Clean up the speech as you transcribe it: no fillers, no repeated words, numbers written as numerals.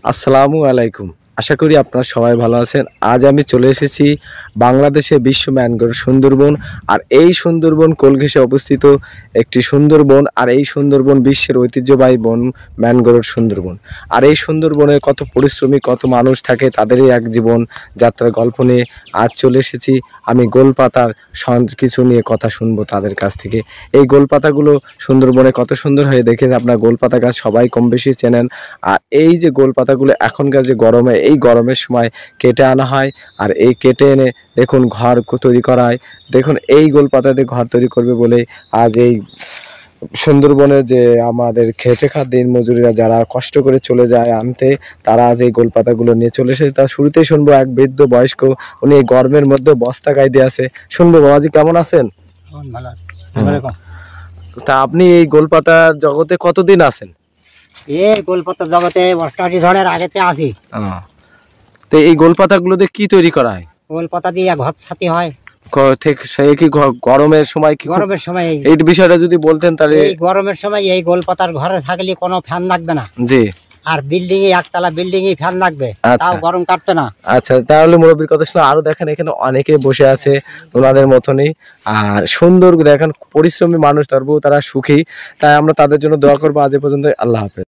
আসসালামু আলাইকুম। আশা করি আপনারা সবাই ভালো আছেন। আজ আমি চলে এসেছি বাংলাদেশে বিশ্ব ম্যানগ্রোভ সুন্দরবন। আর এই সুন্দরবন কোল ঘেঁষে অবস্থিত একটি সুন্দরবন। আর এই সুন্দরবন বিশ্বের ঐতিহ্যবাহী বন ম্যানগ্রোভ সুন্দরবন। আর এই সুন্দরবনে কত পরিশ্রমী কত মানুষ থাকে, তাদেরই এক জীবন যাত্রার গল্প নিয়ে আজ চলে এসেছি। আমি গোলপাতার কিছু নিয়ে কথা শুনবো তাদের কাছ থেকে। এই গোলপাতাগুলো সুন্দরবনে কত সুন্দর হয়ে দেখে আপনার গোলপাতা গাছ সবাই কম বেশি চেনেন। আর এই যে গোলপাতাগুলো এখনকার যে গরমে, এই গরমের সময় কেটে আনা হয়। আর এই কেটে এনে দেখুন ঘর তৈরি করা হয়। দেখুন এই গোলপাতা দিয়ে ঘর তৈরি করবে বলে আজ এই সুন্দরবনে যে আমাদের খেটে খাওয়া দিন মজুরিরা যারা কষ্ট করে চলে যায় আনতে, তারা আজ এই গোলপাতাগুলো নিয়ে চলে এসেছে। তার শুরুতেই শুনবো এক বৃদ্ধ বয়স্ক, উনি এই গরমের মধ্যে বস্তা গায়ে দিয়ে আছে। শুনবো, বাবাজি কেমন আছেন? ভালো আছে। তা আপনি এই গোলপাতার জগতে কতদিন আছেন? এই গোলপাতা জগতে অষ্টাশি ঝড়ের আগেতে আসি। তো এই গোলপাতাগুলো দিয়ে কি তৈরি করা হয়? গোলপাতা দিয়ে ঘর ছাতি হয়। সেই কি গরমের সময় কি গরমের সময় এই বিষয়টা যদি বলতেন তাহলে। এই গরমের সময় এই গোলপাতার ঘরে থাকলে কোনো ফ্যান লাগবে না। জি। আর বিল্ডিং এ একতলা বিল্ডিং এ ফ্যান লাগবে, আচ্ছা। তাও গরম কাটবে না। আচ্ছা, তাহলে মুরব্বীর কথা শুনে আরো দেখেন এখানে অনেকে বসে আছে ওনাদের মতনই। আর সুন্দর দেখেন পরিশ্রমী মানুষ, তারপরেও তারা সুখী। তাই আমরা তাদের জন্য দোয়া করবো। আজ এ পর্যন্ত, আল্লাহ হাফেজ।